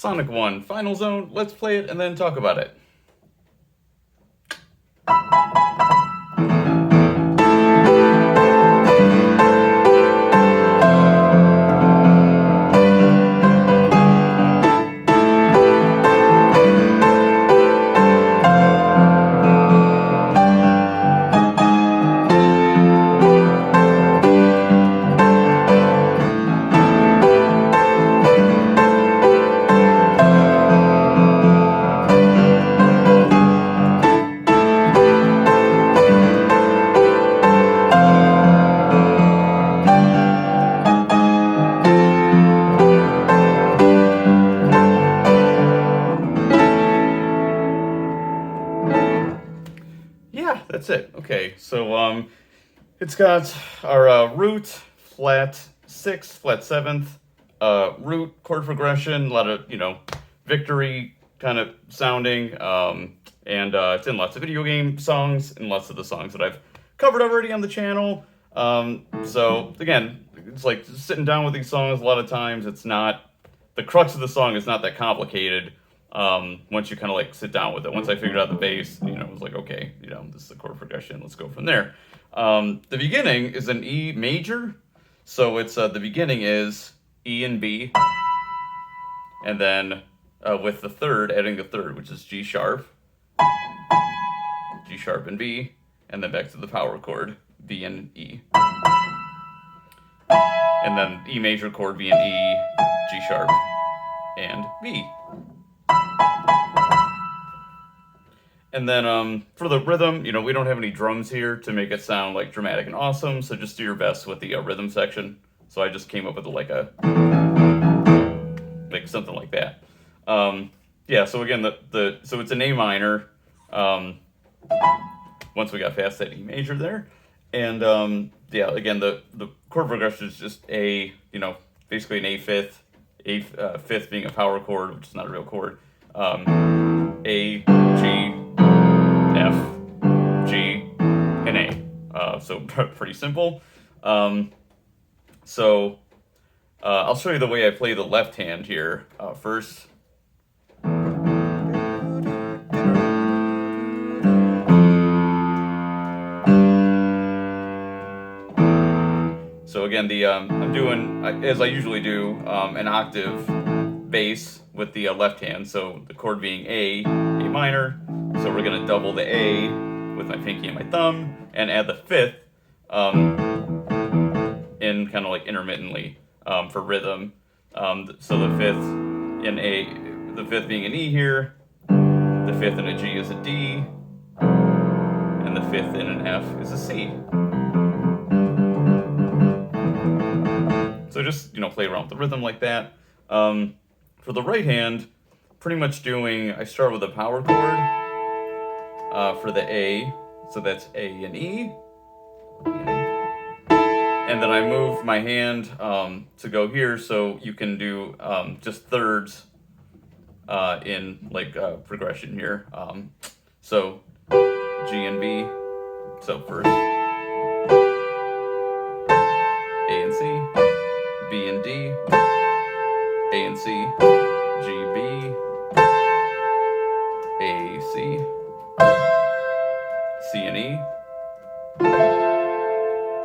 Sonic 1, Final Zone. Let's play it and then talk about it. Yeah, that's it. Okay, so it's got our root, flat 6th, flat 7th, root chord progression, a lot of, victory kind of sounding, and it's in lots of video game songs and lots of the songs that I've covered already on the channel. So again, it's like sitting down with these songs a lot of times, it's not, the crux of the song is not that complicated. Once you kind of like sit down with it. Once I figured out the bass, it was like, okay, this is the chord progression, let's go from there. The beginning is an E major, so it's the beginning is E and B, and then with the third, adding the third, which is G sharp and B, and then back to the power chord, B and E, and then E major chord, B and E, G sharp, and B. And then for the rhythm, we don't have any drums here to make it sound like dramatic and awesome, so just do your best with the rhythm section. So I just came up with like something like that. Yeah, so again, so it's an A minor. Once we got past that E major there, and yeah, again the chord progression is just A, basically an A fifth, fifth being a power chord, which is not a real chord. A, G, F, G, and A. So pretty simple. So I'll show you the way I play the left hand here first. So again, I'm doing, as I usually do, an octave bass with the left hand. So the chord being A minor. So we're gonna double the A with my pinky and my thumb, and add the fifth in kind of like intermittently for rhythm. So the fifth in A, the fifth being an E here, the fifth in a G is a D, and the fifth in an F is a C. So just, play around with the rhythm like that. For the right hand, pretty much I start with a power chord for the A, so that's A and E. And then I move my hand to go here, so you can do just thirds in like progression here. So G and B, so first A and C, B and D, A and C, G, B, A, C, C and E.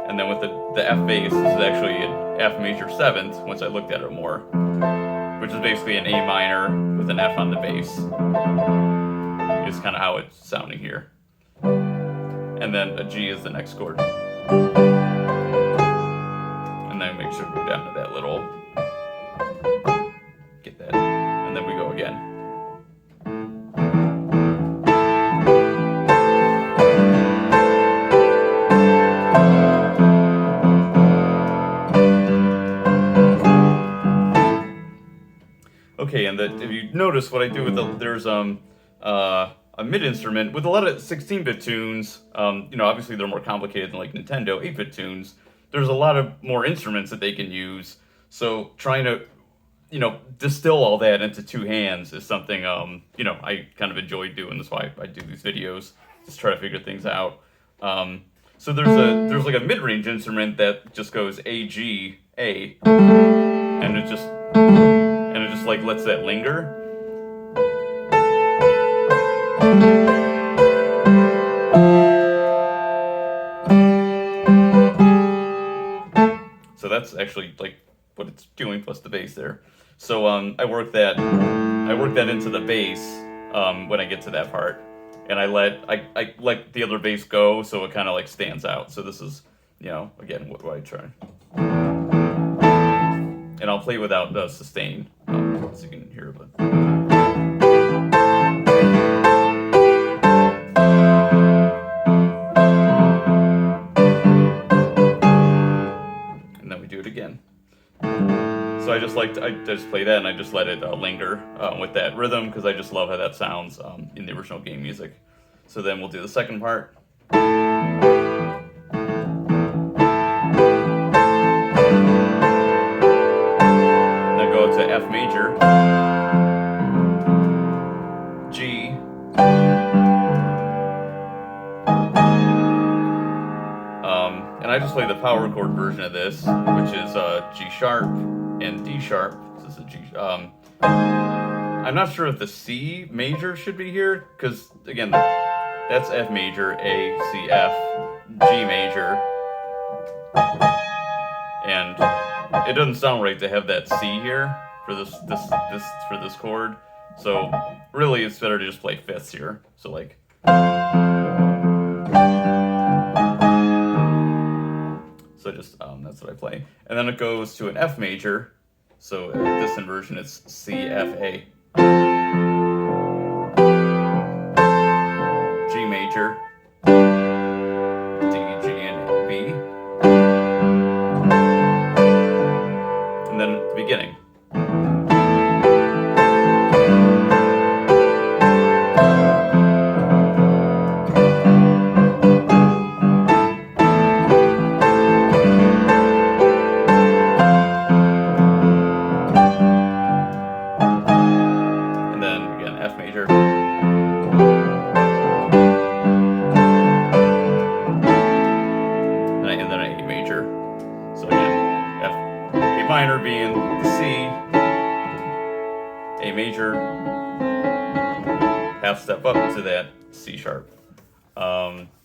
And then with the F bass, this is actually an F major 7th, once I looked at it more, which is basically an A minor with an F on the bass. Is kind of how it's sounding here. And then a G is the next chord. And then make sure to go down to that little, get that, and then we go again. Okay, and if you notice what I do with there's a mid instrument with a lot of 16-bit tunes. Obviously they're more complicated than like Nintendo 8-bit tunes. There's a lot of more instruments that they can use. So trying to, distill all that into two hands is something I kind of enjoy doing. That's why I do these videos, just try to figure things out. So there's like a mid-range instrument that just goes A, G, A, and it just like lets that linger. So that's actually like what it's doing plus the bass there. So I work that into the bass when I get to that part, and I let the other bass go, so it kind of like stands out. So this is, again, what do I try? And I'll play without the sustain, so you can hear it. But and then we do it again. So I just play that, and I just let it linger with that rhythm, because I just love how that sounds in the original game music. So then we'll do the second part. To F major, G, and I just play the power chord version of this, which is G sharp and D sharp. This is a G. I'm not sure if the C major should be here, because again, that's F major, A, C, F, G major, and it doesn't sound right to have that C here for this chord. So really, it's better to just play fifths here. So like, so just that's what I play, and then it goes to an F major. So this inversion is C, F, A, G major, D, G, and B. And then at the beginning. And then again, F major. And then an A major. So again, A minor being C, A major, half step up to that C sharp.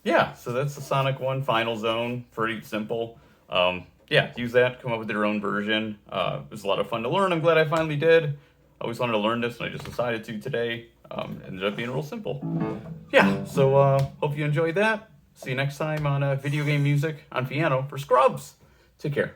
Yeah, so that's the Sonic 1 Final Zone. Pretty simple. Yeah, use that, come up with your own version. It was a lot of fun to learn. I'm glad I finally did. I always wanted to learn this, and I just decided to today. Ended up being real simple. Yeah, so hope you enjoyed that. See you next time on Video Game Music on Piano for Scrubs. Take care.